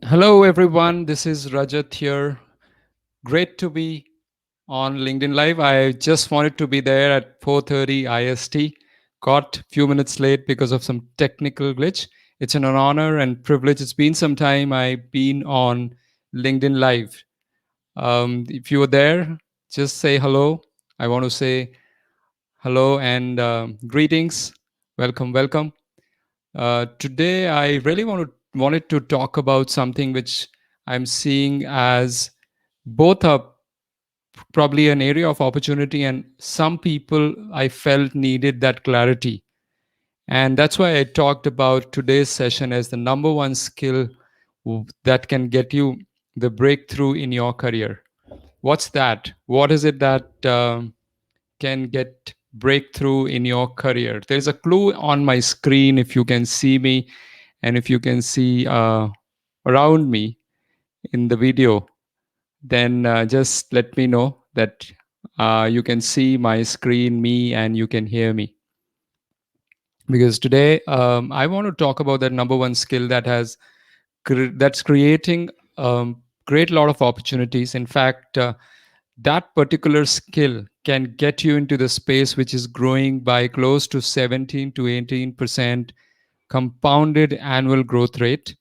Hello, everyone. This is Rajat here. Great to be on LinkedIn Live. I just wanted to be there at 4:30 IST. Got a few minutes late because of some technical glitch. It's an honor and privilege. It's been some time I've been on LinkedIn Live. If you were there, just say hello. I want to say hello and greetings. Welcome, welcome. Today, I really wanted to talk about something which I'm seeing as both a probably an area of opportunity, and some people I felt needed that clarity. And that's why I talked about today's session as the number one skill that can get you the breakthrough in your career. What's that? What is it that can get breakthrough in your career? There's a clue on my screen if you can see me, and if you can see around me in the video, then just let me know that you can see my screen, me, and you can hear me. Because today I want to talk about that number one skill that that's creating great lot of opportunities. In fact, that particular skill can get you into the space which is growing by close to 17 to 18% compounded annual growth rate.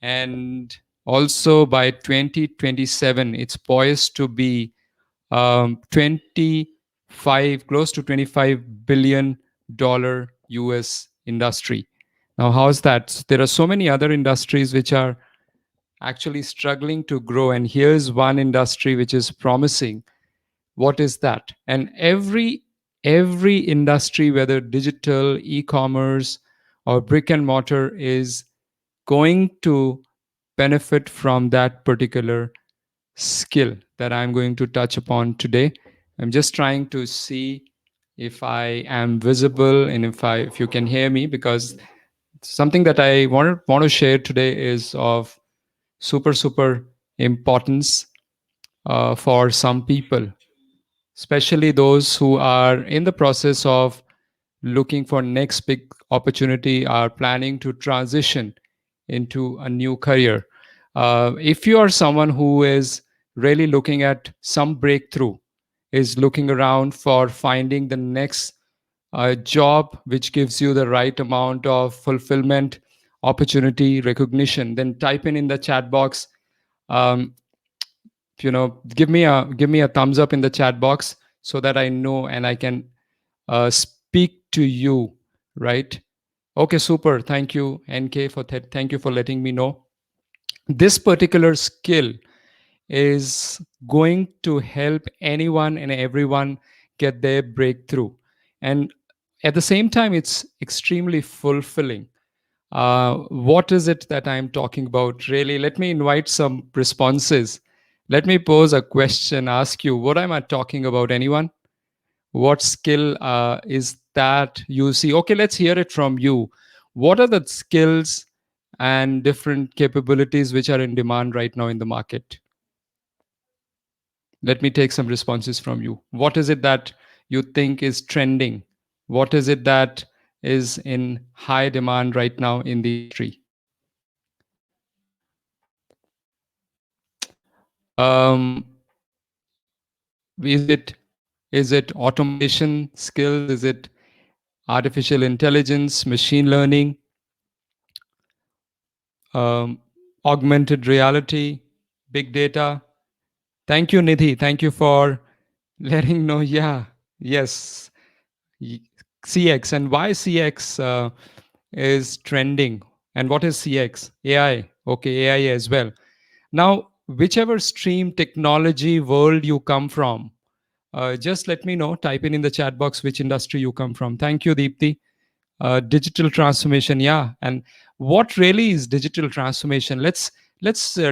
And also by 2027, it's poised to be 25, close to $25 billion US industry. Now, how's that? There are so many other industries which are actually struggling to grow, and here's one industry which is promising. What is that? And every industry, whether digital, e-commerce, or brick and mortar, is going to benefit from that particular skill that I'm going to touch upon today. I'm just trying to see if I am visible and if you can hear me, because something that I want to share today is of super importance for some people, especially those who are in the process of looking for next big opportunity, are planning to transition into a new career. If you are someone who is really looking at some breakthrough, is looking around for finding the next job which gives you the right amount of fulfillment, opportunity, recognition, then type in the chat box. Um, give me a thumbs up in the chat box so that I know and I can speak to you, right? Okay, super. Thank you, NK, for thank you for letting me know. This particular skill is going to help anyone and everyone get their breakthrough. And at the same time, it's extremely fulfilling. What is it that I'm talking about? Really, let me invite some responses. Let me pose a question, ask you, what am I talking about? Anyone? What skill is that you see? Okay, let's hear it from you. What are the skills and different capabilities which are in demand right now in the market? Let me take some responses from you. What is it that you think is trending? What is it that is in high demand right now in the industry? Um, is it automation skills? Is it artificial intelligence, machine learning, um, augmented reality, big data? Thank you, Nidhi. Thank you for letting know. Yeah, yes, CX, and why CX is trending, and what is CX? AI. Okay, AI as well. Now, whichever stream, technology, world you come from, just let me know. Type in the chat box which industry you come from. Thank you, Deepthi. Digital transformation, yeah. And what really is digital transformation? Let's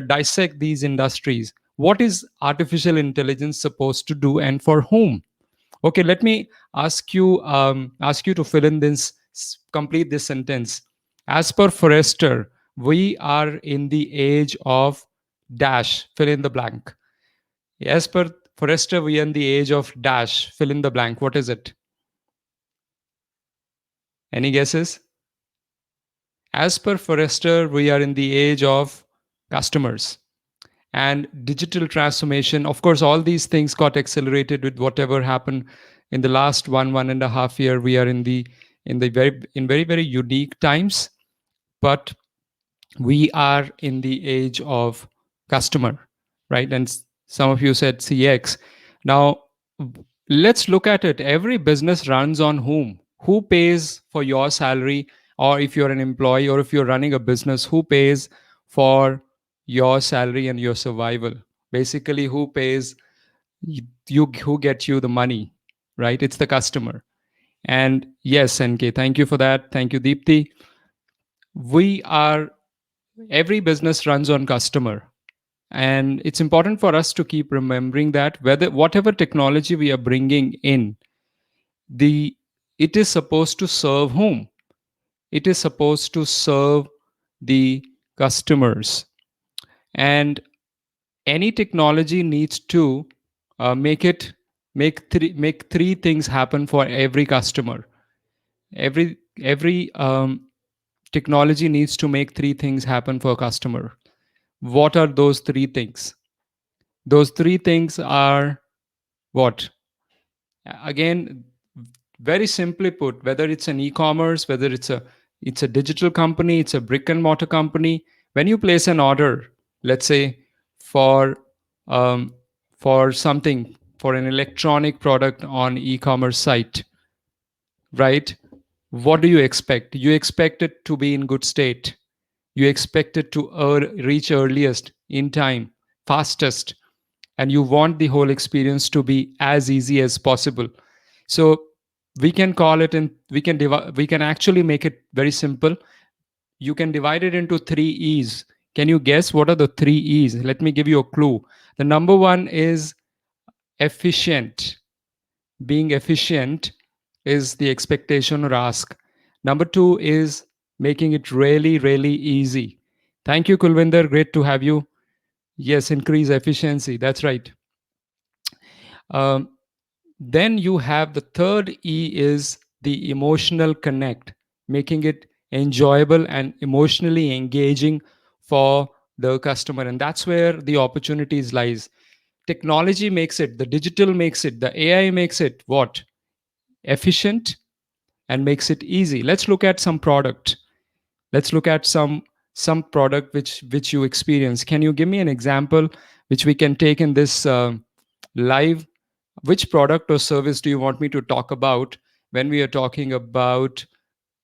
dissect these industries. What is artificial intelligence supposed to do, and for whom? Okay, let me ask you to fill in this, complete this sentence. As per Forrester, we are in the age of dash, fill in the blank. As per Forrester, we are in the age of dash, fill in the blank. What is it? Any guesses? As per Forrester, we are in the age of customers. And digital transformation, of course, all these things got accelerated with whatever happened in the last 1.5 year. We are in very unique times, but we are in the age of customer, right? And some of you said CX. Now let's look at it. Every business runs on whom? Who pays for your salary? Or if you're an employee, or if you're running a business, who pays for your salary and your survival? Basically, who pays you, who gets you the money, right? It's the customer. And yes, NK, thank you for that. Thank you, Deepthi. We are Every business runs on customer, and it's important for us to keep remembering that whether whatever technology we are bringing in, the it is supposed to serve whom? It is supposed to serve the customers. And any technology needs to make it make three things happen for every customer. Every technology needs to make three things happen for a customer. What are those three things? Those three things are what? Again, very simply put, whether it's an e-commerce, whether it's a digital company, it's a brick and mortar company, when you place an order, let's say for um, for something, for an electronic product on e-commerce site, right? What do you expect? You expect it to be in good state. You expect it to reach earliest in time, fastest, and you want the whole experience to be as easy as possible. So we can call it, and we can actually make it very simple. You can divide it into three E's. Can you guess what are the three E's? Let me give you a clue. The number one is efficient. Being efficient is the expectation or ask. Number two is making it really easy. Thank you, Kulvinder. Great to have you. Yes, increase efficiency. That's right. Um, then you have the third E is the emotional connect, making it enjoyable and emotionally engaging for the customer. And that's where the opportunities lies. Technology makes it, the digital makes it, the AI makes it what? Efficient and makes it easy. Let's look at some product. Let's look at some product which you experience. Can you give me an example which we can take in this live? Which product or service do you want me to talk about when we are talking about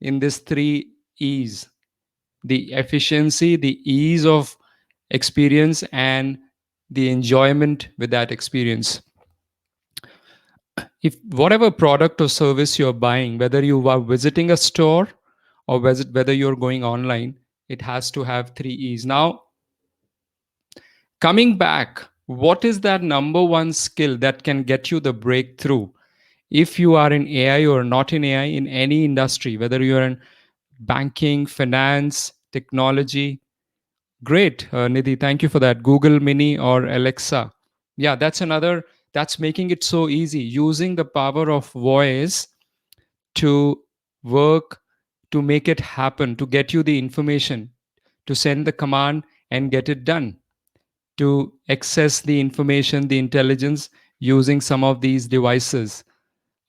in this three E's? The efficiency, the ease of experience, and the enjoyment with that experience. If whatever product or service you're buying, whether you are visiting a store or whether you're going online, it has to have three E's. Now, coming back, what is that number one skill that can get you the breakthrough? If you are in AI or not in AI, in any industry, whether you're in banking, finance, technology, great, Nidhi, thank you for that. Google Mini or Alexa. Yeah, that's making it so easy, using the power of voice to work, to make it happen, to get you the information, to send the command and get it done, to access the information, the intelligence using some of these devices.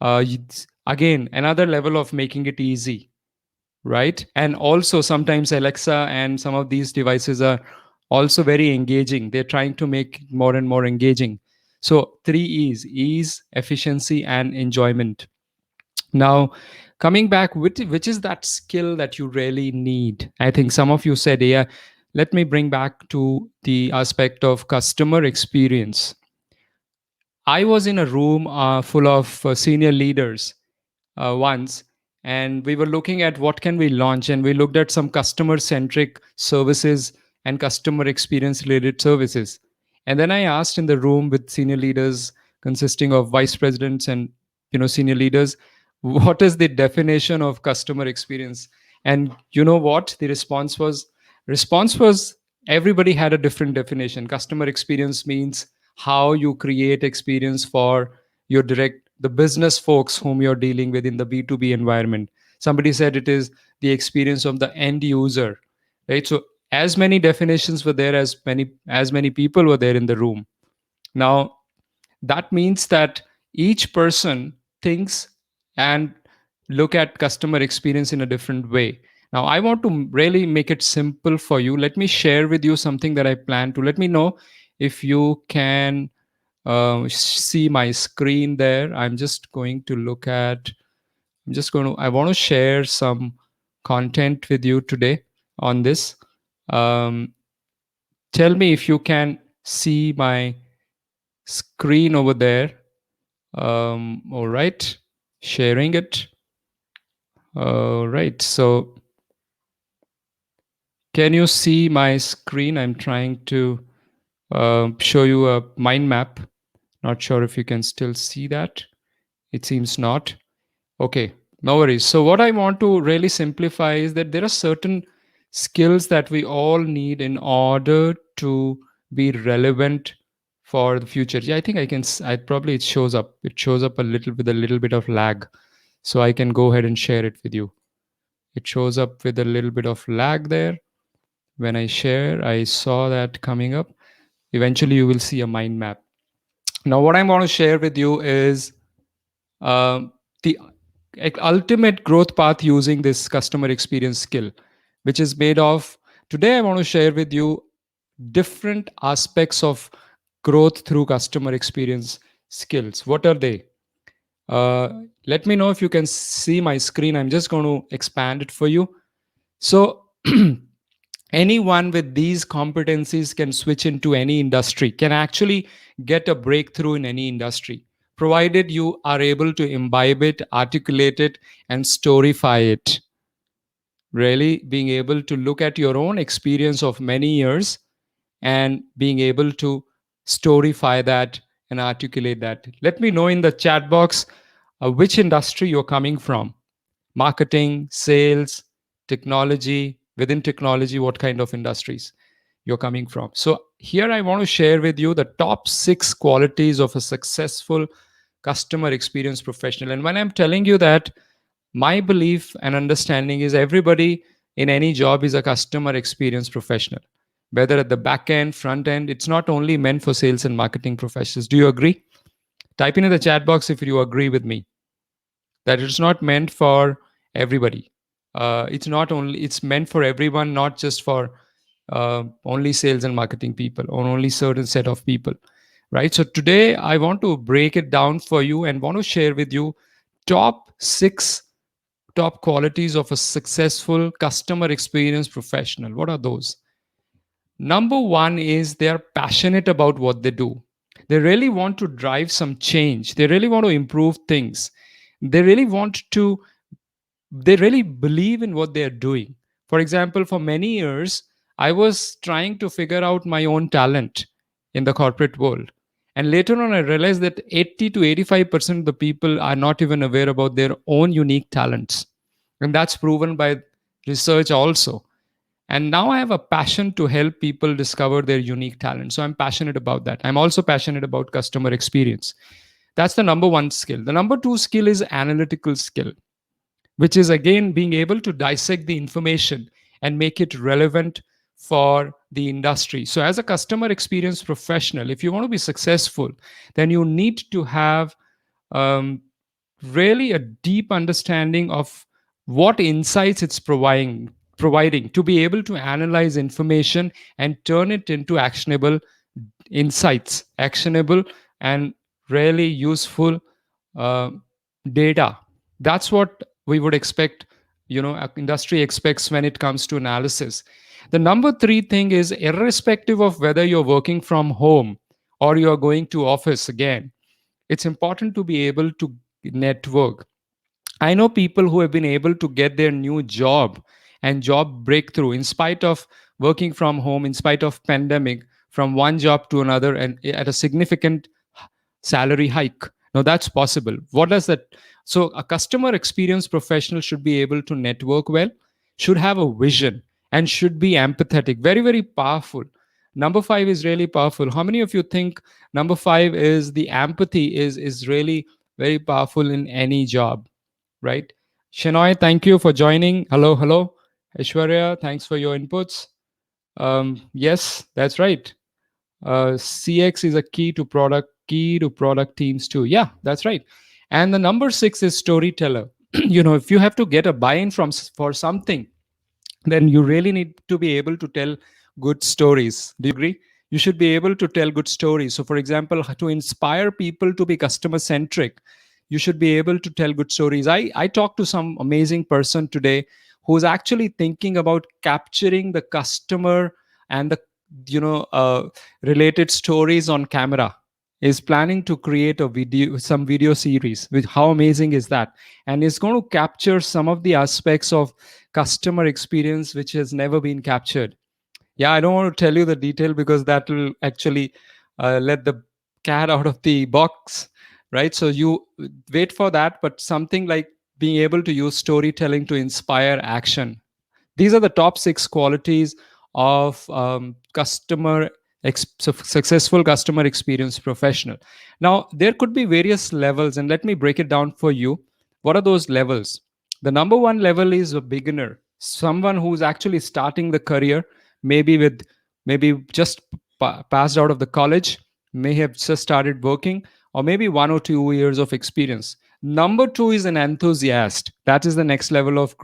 Again, another level of making it easy, right? And also sometimes Alexa and some of these devices are also very engaging. They're trying to make it more and more engaging. So three ease, efficiency, and enjoyment. Now, coming back, which is that skill that you really need? I think some of you said, yeah, let me bring back to the aspect of customer experience. I was in a room full of senior leaders once, and we were looking at what can we launch, and we looked at some customer centric services and customer experience related services. And then I asked in the room with senior leaders consisting of vice presidents and senior leaders, what is the definition of customer experience? And you know what the response was everybody had a different definition. Customer experience means how you create experience for your direct the business folks whom you're dealing with in the B2B environment. Somebody said it is the experience of the end user, right? So as many definitions were there as many people were there in the room. Now that means that each person thinks and look at customer experience in a different way. Now I want to really make it simple for you. Let me share with you something that I plan to. Let me know if you can see my screen there. I'm just going to look at, I want to share some content with you today on this. um, Tell me if you can see my screen over there. All right, sharing it. All right, so can you see my screen? I'm trying to show you a mind map. Not sure if you can still see that. It seems not. Okay, no worries. So what I want to really simplify is that there are certain skills that we all need in order to be relevant for the future. Yeah, I think I can. I probably it shows up. It shows up a little with a little bit of lag, so I can go ahead and share it with you. It shows up with a little bit of lag there. When I share, I saw that coming up. Eventually, you will see a mind map. Now, what I want to share with you is the ultimate growth path using this customer experience skill, which is made of. Today, I want to share with you different aspects of growth through customer experience skills. What are they? Uh, Let me know if you can see my screen. I'm just going to expand it for you. So, anyone with these competencies can switch into any industry, can actually get a breakthrough in any industry, provided you are able to imbibe it, articulate it, and storyfy it. Really being able to look at your own experience of many years and being able to storyfy that and articulate that. Let me know in the chat box which industry you're coming from: marketing, sales, technology, within technology, what kind of industries you're coming from. So, here I want to share with you the top 6 qualities of a successful customer experience professional. And when I'm telling you that, my belief and understanding is everybody in any job is a customer experience professional, whether at the back end, front end. It's not only meant for sales and marketing professionals. Do you agree? Type in the chat box if you agree with me that it's not meant for everybody. It's meant for everyone, not just for only sales and marketing people or only certain set of people, right? So today I want to break it down for you and want to share with you top 6 top qualities of a successful customer experience professional. What are those? Number one is they are passionate about what they do. They really want to drive some change. They really want to improve things. They really want to, they really believe in what they're doing. For example, for many years, I was trying to figure out my own talent in the corporate world. And later on, I realized that 80 to 85% of the people are not even aware about their own unique talents. And that's proven by research also. And now I have a passion to help people discover their unique talent. So I'm passionate about that. I'm also passionate about customer experience. That's the number one skill. The number two skill is analytical skill, which is again being able to dissect the information and make it relevant for the industry. So, as a customer experience professional, if you want to be successful, then you need to have um, really a deep understanding of what insights it's providing to be able to analyze information and turn it into actionable insights, actionable and really useful uh, data. That's what we would expect, industry expects when it comes to analysis. The number three thing is, irrespective of whether you're working from home or you're going to office, again, it's important to be able to network. I know people who have been able to get their new job and job breakthrough in spite of working from home, in spite of pandemic, from one job to another and at a significant salary hike. Now that's possible. What does that? So a customer experience professional should be able to network well, should have a vision, and should be empathetic. Very, very powerful. Number five is really powerful. How many of you think number five is the empathy is really very powerful in any job, right? Shenoy, thank you for joining. Hello, hello. Aishwarya, thanks for your inputs. Yes, that's right. CX is a key to product teams too. Yeah, that's right. And the number six is storyteller. If you have to get a buy-in for something, then you really need to be able to tell good stories. Do you agree? You should be able to tell good stories. So, for example, to inspire people to be customer centric, you should be able to tell good stories. I talked to some amazing person today who's actually thinking about capturing the customer and the you know uh, related stories on camera, is planning to create some video series. With how amazing is that? And is going to capture some of the aspects of customer experience which has never been captured. Yeah, I don't want to tell you the detail because that will actually let the cat out of the box, right? So you wait for that, but something like being able to use storytelling to inspire action. These are the top six qualities of successful customer experience professional. Now, there could be various levels, and let me break it down for you. What are those levels? The number one level is a beginner, someone who's actually starting the career, maybe just passed out of the college, may have just started working, or maybe 1 or 2 years of experience. Number two is an enthusiast. That is the next level of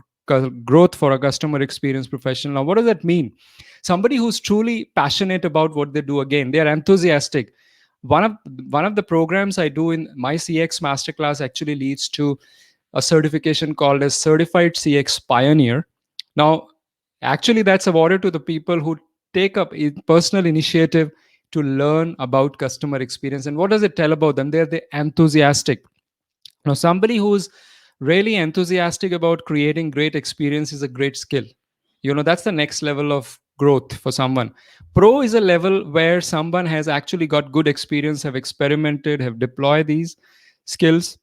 growth for a customer experience professional. Now, what does that mean? Somebody who's truly passionate about what they do. Again, they are enthusiastic. One of the programs I do in my CX masterclass actually leads to a certification called as Certified CX Pioneer. Now, actually, that's awarded to the people who take up a personal initiative to learn about customer experience. And what does it tell about them? They're the enthusiastic. Now, somebody who's really enthusiastic about creating great experience is a great skill. That's the next level of growth for someone. Pro is a level where someone has actually got good experience, have experimented, have deployed these skills,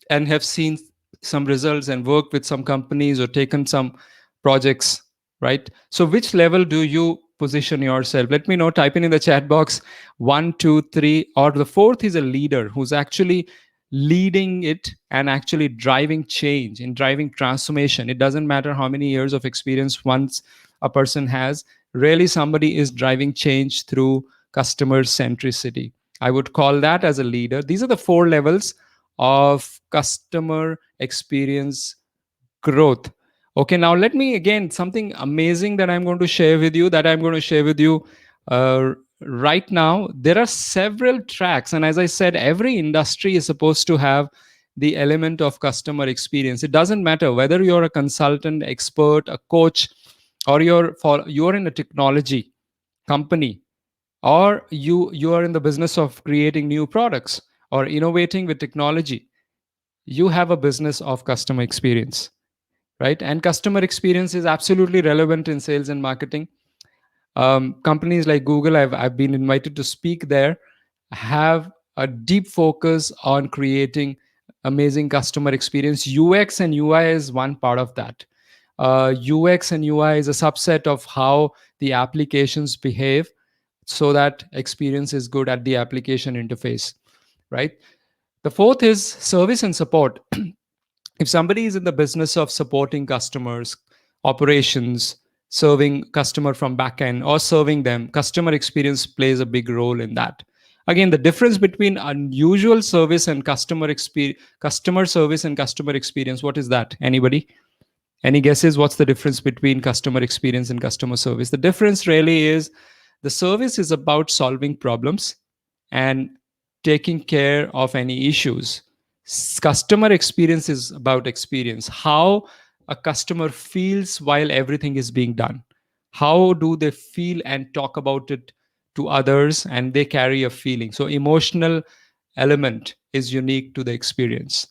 and have seen some results and worked with some companies or taken some projects, right? So which level do you position yourself? Let me know. Type in the chat box, 1 2 3. Or the fourth is a leader who's actually leading it and actually driving change and driving transformation. It doesn't matter how many years of experience once a person has. Really, somebody is driving change through customer centricity. I would call that as a leader. These are the four levels of customer experience growth. Okay, now let me again, something amazing that I'm going to share with you, right now. There are several tracks, and as I said, every industry is supposed to have the element of customer experience. It doesn't matter whether you're a consultant, expert, a coach, or you're in a technology company, or you are in the business of creating new products or innovating with technology. You have a business of customer experience, right? And customer experience is absolutely relevant in sales and marketing. Companies like Google, I've been invited to speak there, have a deep focus on creating amazing customer experience. UX and UI is one part of that. UX and UI is a subset of how the applications behave, so that experience is good at the application interface, right? The fourth is service and support. If somebody is in the business of supporting customers, operations, serving customer from back end or serving them, customer experience plays a big role in that. Again, the difference between unusual service and customer service and customer experience, what is that? Anybody? Any guesses? What's the difference between customer experience and customer service? The difference really is the service is about solving problems and taking care of any issues. Customer experience is about experience, how a customer feels while everything is being done. How do they feel and talk about it to others, and they carry a feeling. So, emotional element is unique to the experience.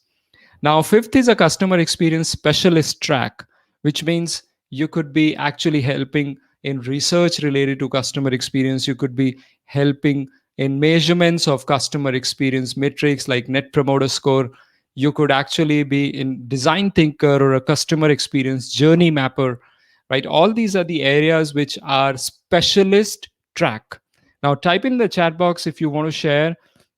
Now, fifth is a customer experience specialist track, which means you could be actually helping in research related to customer experience. You could be helping in measurements of customer experience metrics like net promoter score. You could actually be in design thinker or a customer experience journey mapper, right? All these are the areas which are specialist track. Now, type in the chat box if you want to share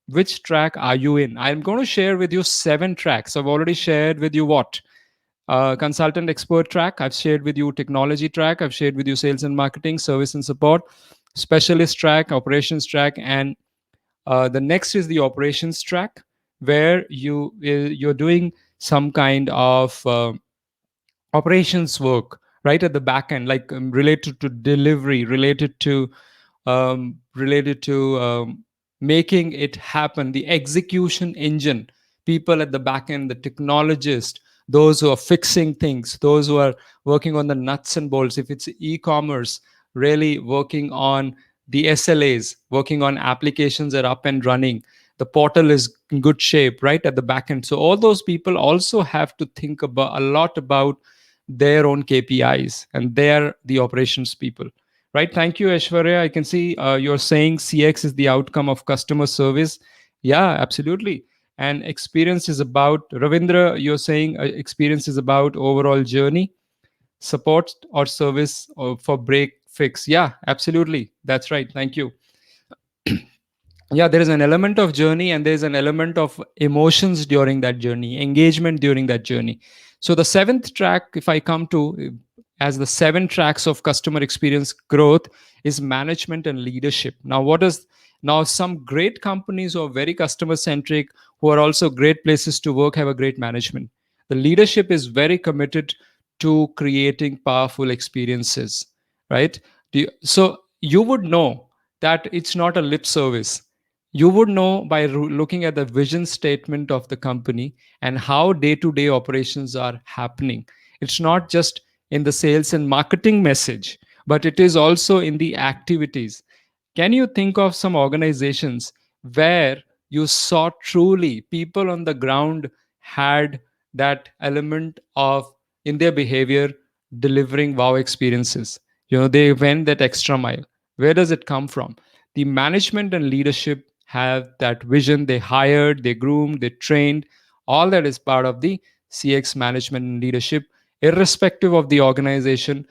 which track are you in. I'm going to share with you 7 tracks. I've already shared with you what Consultant expert track, I've shared with you. Technology track, I've shared with you. Sales and marketing, service and support. Specialist track, operations track, and the next is the operations track, where you're doing some kind of operations work right at the back end, like related to delivery, related to making it happen, the execution engine, people at the back end, the technologist, those who are fixing things, those who are working on the nuts and bolts. If it's e-commerce, really working on the SLAs, working on applications that are up and running, the portal is in good shape right at the back end. So all those people also have to think about a lot about their own KPIs, and they're the operations people. Right. Thank you, Aishwarya. I can see you're saying CX is the outcome of customer service. Yeah, absolutely. And experience is about, Ravindra, you're saying experience is about overall journey, support or service or for break fix. Yeah, absolutely. That's right. Thank you. Yeah, there is an element of journey and there's an element of emotions during that journey, engagement during that journey. So the seventh track, if I come to as the seven tracks of customer experience growth, is management and leadership. Now what is, now some great companies who are very customer centric, who are also great places to work, have a great management. The leadership is very committed to creating powerful experiences, right? So you would know that it's not a lip service. You would know by looking at the vision statement of the company and how day to day operations are happening. It's not just in the sales and marketing message, but it is also in the activities. Can you think of some organizations where you saw truly people on the ground had that element of, in their behavior, delivering wow experiences? They went that extra mile. Where does it come from? The management and leadership have that vision. They hired, they groomed, they trained. All that is part of the CX management and leadership, irrespective of the organization.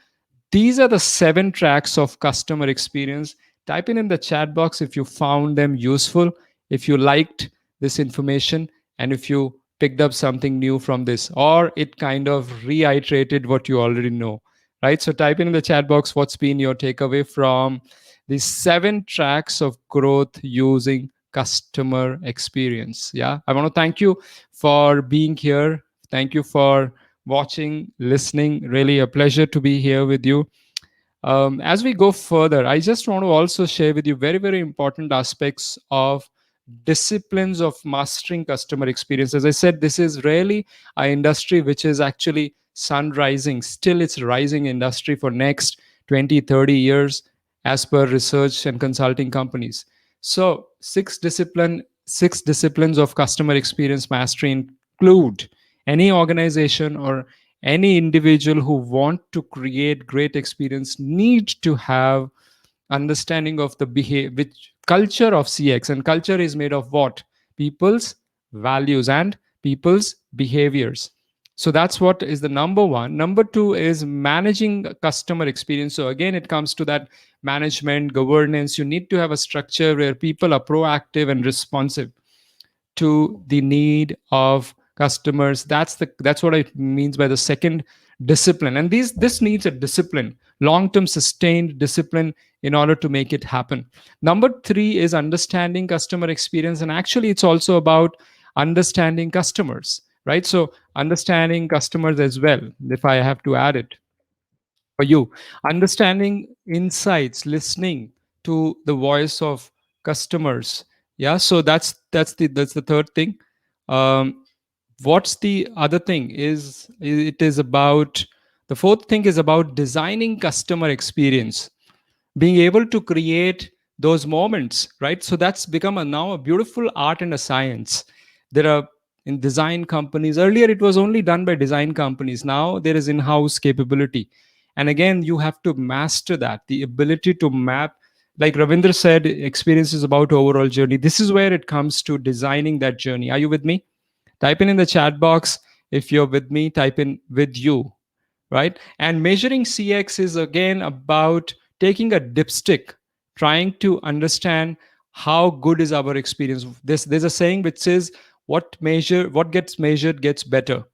These are the seven tracks of customer experience. Type in the chat box if you found them useful, if you liked this information, and if you picked up something new from this, or it kind of reiterated what you already know. Right? So type in the chat box what's been your takeaway from the seven tracks of growth using customer experience. Yeah. I want to thank you for being here. Thank you for watching, listening. Really a pleasure to be here with you. As we go further, I just want to also share with you very, very important aspects of disciplines of mastering customer experience. As I said, this is really an industry which is actually sun rising. Still, it's rising industry for next 20, 30 years as per research and consulting companies. So six disciplines of customer experience mastery include any organization or any individual who want to create great experience need to have understanding of the behavior, which culture of CX. And culture is made of what? People's values and people's behaviors. So that's what is the number one. Number two is managing customer experience. So again, it comes to that management governance. You need to have a structure where people are proactive and responsive to the need of customers. That's what it means by the second discipline. And this needs a discipline, long-term sustained discipline, in order to make it happen. Number three is understanding customer experience, and actually it's also about understanding customers, right? So understanding customers as well, if I have to add it for you, understanding insights, listening to the voice of customers. Yeah, so that's the third thing. um, what's the other thing is it is about, the fourth thing is about designing customer experience, being able to create those moments, right? So that's become now a beautiful art and a science. There are, in design companies, earlier it was only done by design companies, now there is in-house capability. And again, you have to master that, the ability to map, like Ravindra said, experience is about overall journey. This is where it comes to designing that journey. Are you with me? Type in the chat box if you're with me. Type in with you, right? And measuring CX is again about taking a dipstick, trying to understand how good is our experience. There's a saying which says what gets measured gets better.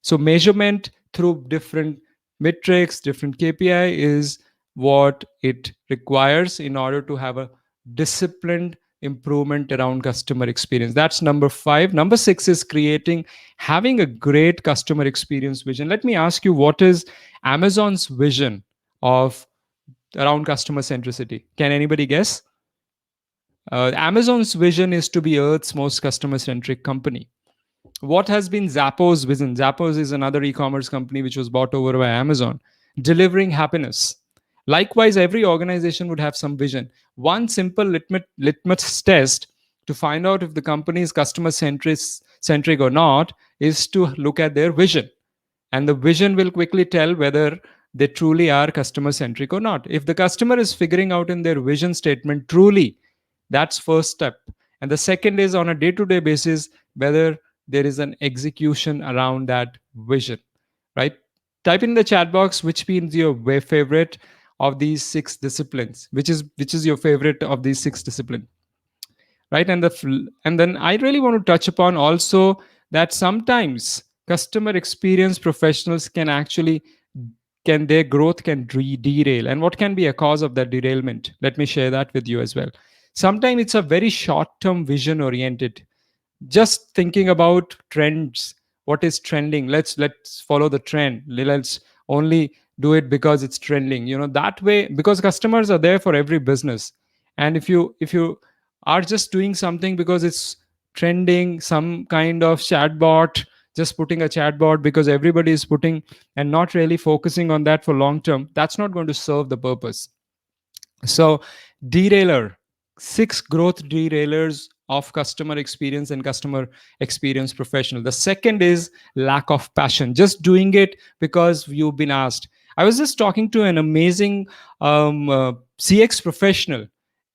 So measurement through different metrics, different KPI is what it requires in order to have a disciplined improvement around customer experience. That's number 5. Number 6 is having a great customer experience vision. Let me ask you, what is Amazon's vision of around customer centricity? Can anybody guess? Amazon's vision is to be Earth's most customer centric company. What has been Zappos vision? Zappos is another e-commerce company which was bought over by Amazon, delivering happiness. Likewise, every organization would have some vision. One simple litmus test to find out if the company is customer centric or not is to look at their vision. And the vision will quickly tell whether they truly are customer centric or not. If the customer is figuring out in their vision statement truly, that's first step. And the second is on a day to day basis whether there is an execution around that vision, right? Type in the chat box which means your favorite of these 6 disciplines, which is your favorite of these 6 disciplines, right? And then I really want to touch upon also that sometimes customer experience professionals can their growth can derail, and what can be a cause of that derailment? Let me share that with you as well. Sometimes it's a very short term vision oriented, just thinking about trends. What is trending? Let's follow the trend. Let's only do it because it's trending, that way, because customers are there for every business. And if you are just doing something because it's trending, some kind of chatbot, just putting a chatbot because everybody is putting, and not really focusing on that for long term, that's not going to serve the purpose. So, derailer, 6 growth derailers of customer experience and customer experience professional. The second is lack of passion, just doing it because you've been asked. I was just talking to an amazing CX professional,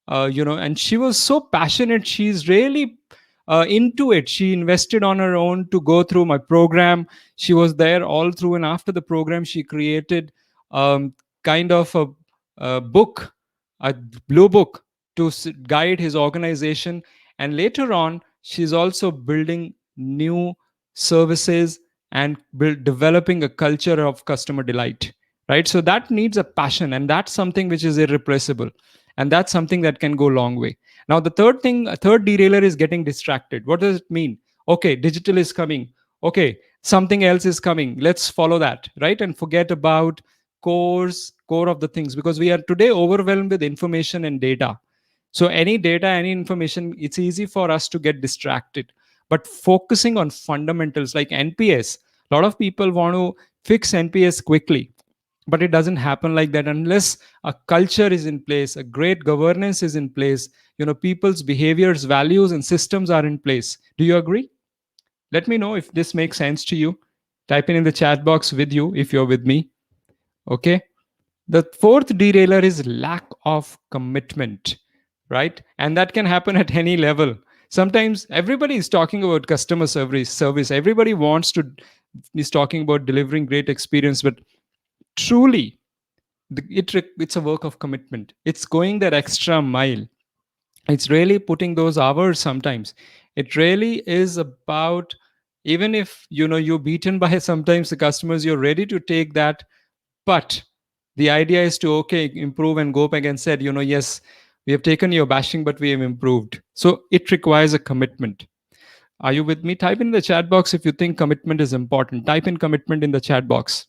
and she was so passionate. She's really into it. She invested on her own to go through my program. She was there all through, and after the program, she created kind of a book, a blue book to guide his organization. And later on, she's also building new services and developing a culture of customer delight. Right. So that needs a passion, and that's something which is irreplaceable, and that's something that can go a long way. Now the third derailer is getting distracted. What does it mean? Okay, digital is coming. Okay, something else is coming, let's follow that, right? And forget about core of the things, because we are today overwhelmed with information and data. So any data, any information, it's easy for us to get distracted. But focusing on fundamentals like NPS, a lot of people want to fix NPS quickly, but it doesn't happen like that unless a culture is in place, a great governance is in place, people's behaviors, values and systems are in place. Do you agree? Let me know if this makes sense to you. Type in the chat box with you if you're with me. Okay. The fourth derailer is lack of commitment, right? And that can happen at any level. Sometimes everybody is talking about customer service, everybody wants to is talking about delivering great experience, but truly it's a work of commitment. It's going that extra mile. It's really putting those hours. Sometimes it really is about, even if you're beaten by sometimes the customers, you're ready to take that. But the idea is to, okay, improve and go back and said, yes, we have taken your bashing, but we have improved. So it requires a commitment. Are you with me? Type in the chat box if you think commitment is important. Type in commitment in the chat box.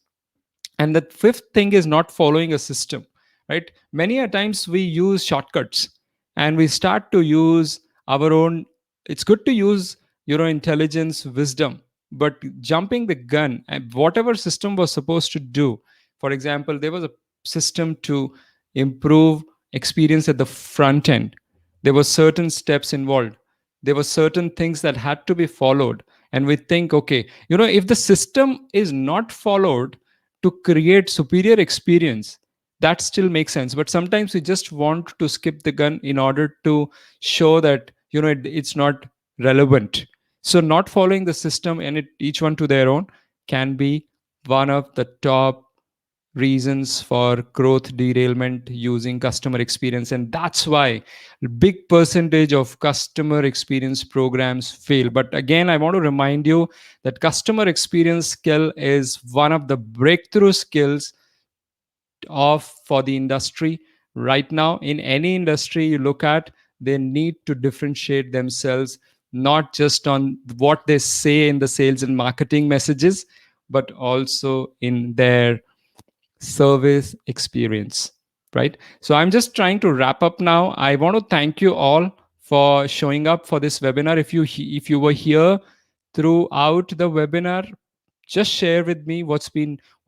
And the fifth thing is not following a system, right? Many a times we use shortcuts and we start to use our own. It's good to use intelligence, wisdom, but jumping the gun and whatever system was supposed to do. For example, there was a system to improve experience at the front end. There were certain steps involved. There were certain things that had to be followed. And we think, okay, if the system is not followed to create superior experience, that still makes sense. But sometimes we just want to skip the gun in order to show that it's not relevant. So not following the system, and each one to their own, can be one of the top reasons for growth derailment using customer experience, and that's why big percentage of customer experience programs fail. But again, I want to remind you that customer experience skill is one of the breakthrough skills of for the industry right now. In any industry you look at, they need to differentiate themselves not just on what they say in the sales and marketing messages, but also in their service experience, right? So I'm just trying to wrap up now. I want to thank you all for showing up for this webinar. If you were here throughout the webinar, just share with me what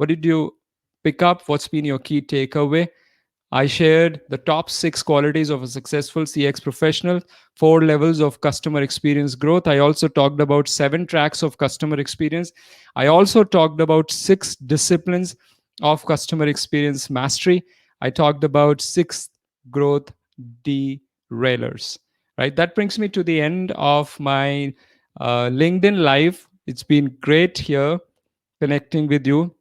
did you pick up, what's been your key takeaway. I shared the top 6 qualities of a successful CX professional, 4 levels of customer experience growth. I also talked about 7 tracks of customer experience. I also talked about 6 disciplines of customer experience mastery. I talked about 6 growth derailers. Right. That brings me to the end of my LinkedIn Live. It's been great here connecting with you.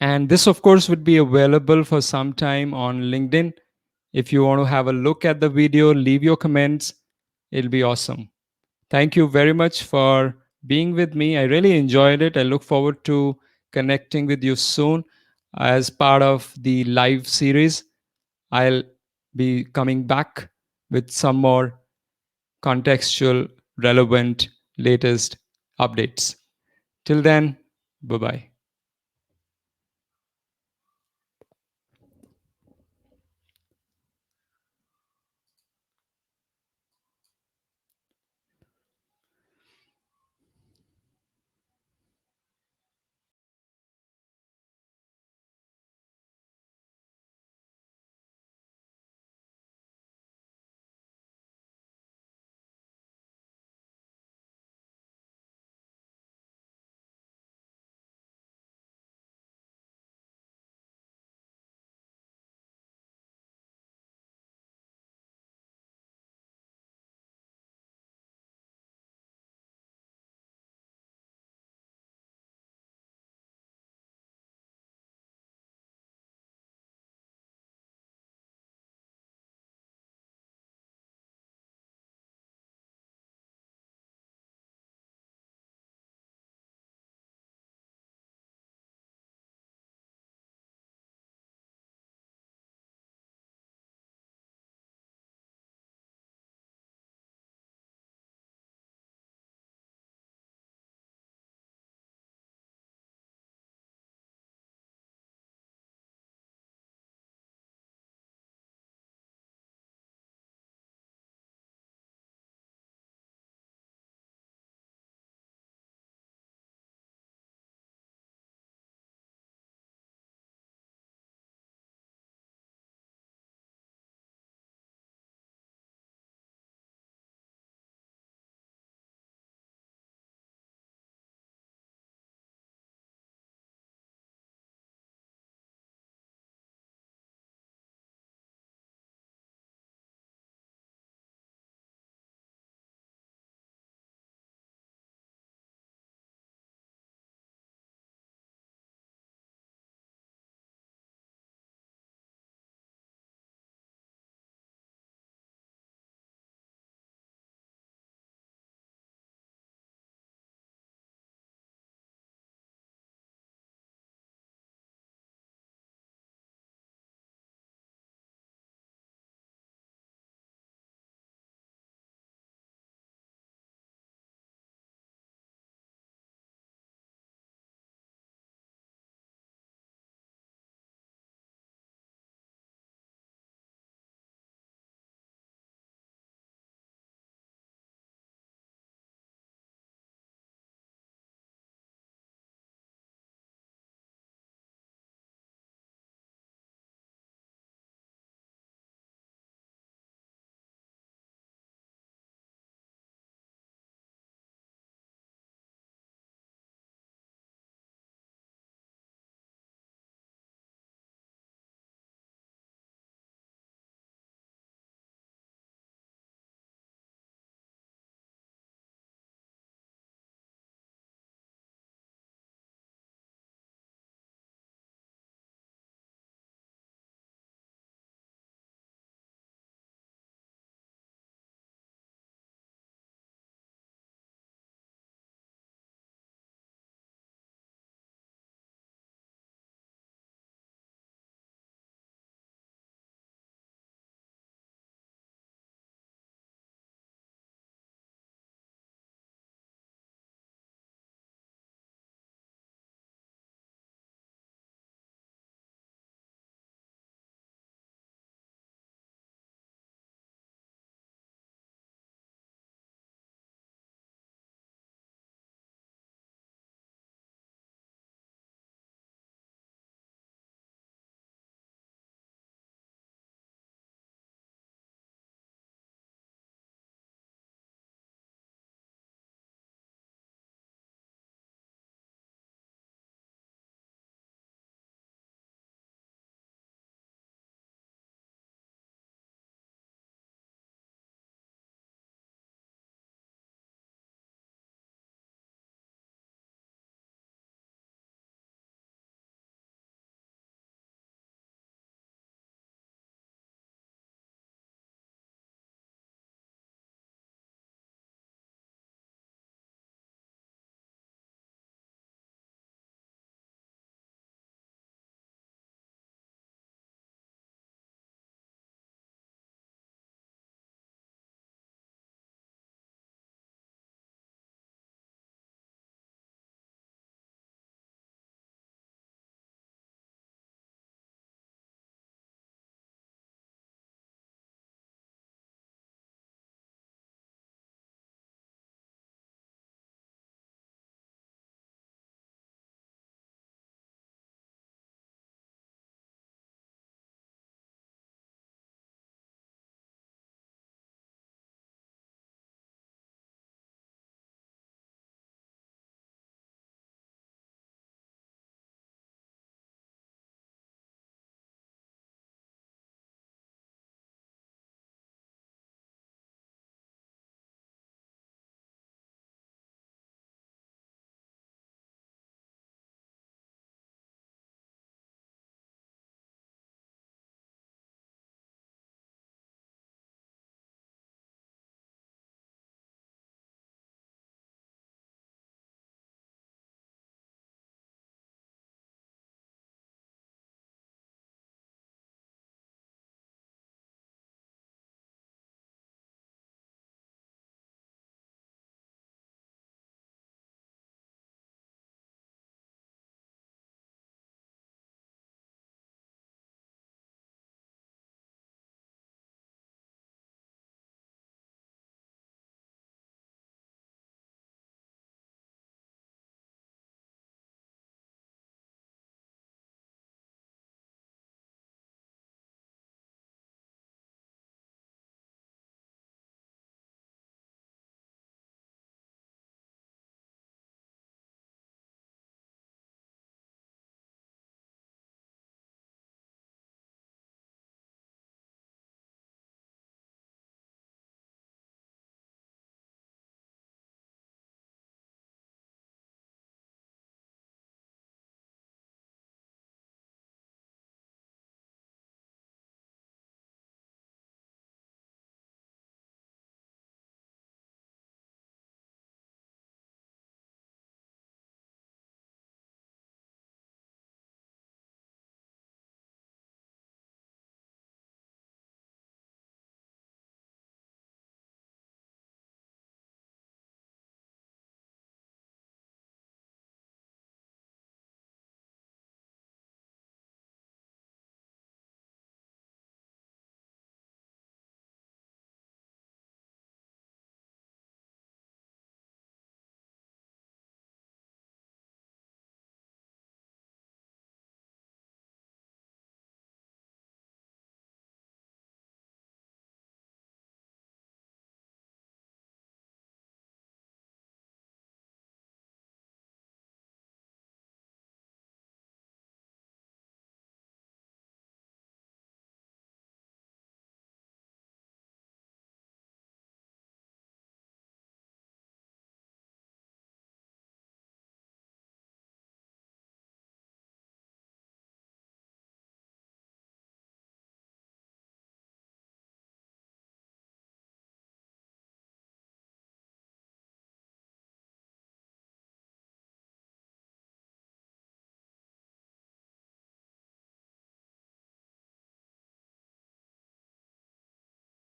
And this, of course, would be available for some time on LinkedIn. If you want to have a look at the video, leave your comments. It'll be awesome. Thank you very much for being with me. I really enjoyed it. I look forward to connecting with you soon as part of the live series. I'll be coming back with some more contextual, relevant, latest updates. Till then, bye bye.